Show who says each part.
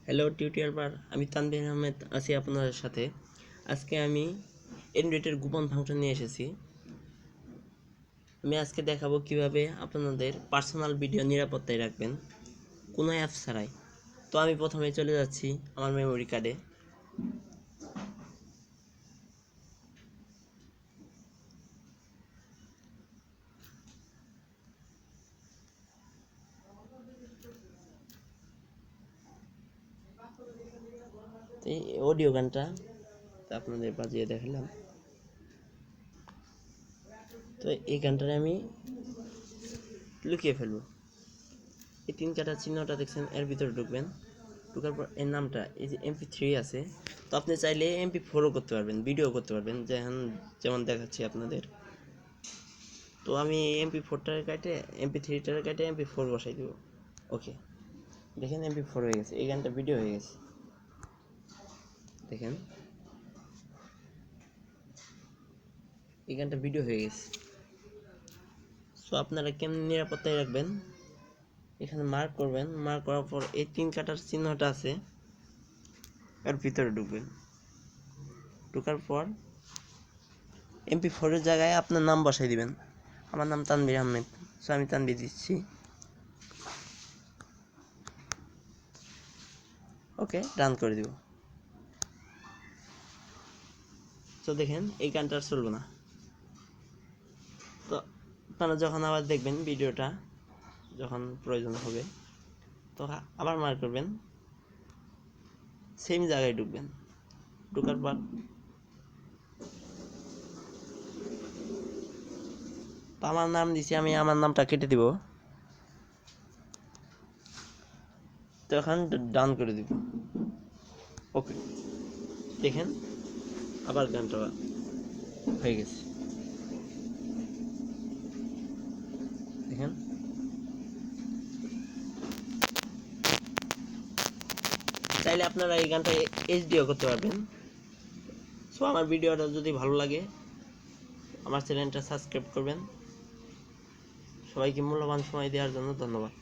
Speaker 1: Hello tutorial বার, আমি তানভীর আহমেদ আছি আপনাদের সাথে। আজকে আমি অ্যান্ড্রয়েডের গোপন ফাংশন নিয়ে এসেছি। আমি আজকে দেখাবো কিভাবে আপনাদের পার্সোনাল ভিডিও নিরাপত্তায় রাখবেন কোনো অ্যাপ ছাড়াই। তো আমি প্রথমে চলে যাচ্ছি আমার মেমোরি কার্ডে। এই অডিও গানটা আপনাদের বাজিয়ে দেখালাম। তো এই গানটা আমি লুকিয়ে ফেলবো। এই তিন কাটা চিহ্নটা দেখছেন, এর ভিতরে ঢুকবেন। ঢোকার পর এর নামটা, এই যে MP3 আছে, তো আপনি চাইলে MP4ও করতে পারবেন, ভিডিও করতে পারবেন, যেমন দেখাচ্ছি আপনাদের। তো আমি MP4টার কাটে MP3টার কাটে MP4 বসাই দেব। ওকে, দেখেন MP4 হয়ে গেছে, এই গানটা ভিডিও হয়ে গেছে। দেখেন এই গানটা ভিডিও হয়ে গেছে। সো আপনারা কেমন নিরাপত্তায় রাখবেন, এখানে মার্ক করবেন। মার্ক করার পর এই তিন কাটার চিহ্নটা আছে, এর ভিতরে ঢুকবেন। ঢোকার পর MP4 এর জায়গায় আপনার নাম বসাই দিবেন। আমার নাম তানভীর আহমেদ, সো আমি তানভীর দিচ্ছি। ওকে, রান করে দিব। তো দেখেন এই গানটা আর চলবে না। তো আপনারা যখন আবার দেখবেন ভিডিওটা, যখন প্রয়োজন হবে, তো আবার মার্ক করবেন, সেম জায়গায় ঢুকবেন। ঢোকার পর তো আমার নাম দিছি, আমি আমার নামটা কেটে দিব। তো এখন ডান করে দিব। ওকে, দেখেন আবার গানটা হয়ে গেছে। দেখেন চাইলে আপনারা এই গানটা এইচডিও করতে পারবেন। সো আমার ভিডিওটা যদি ভালো লাগে আমার চ্যানেলটা সাবস্ক্রাইব করবেন। সবাইকে মূল্যবান সময় দেওয়ার জন্য ধন্যবাদ।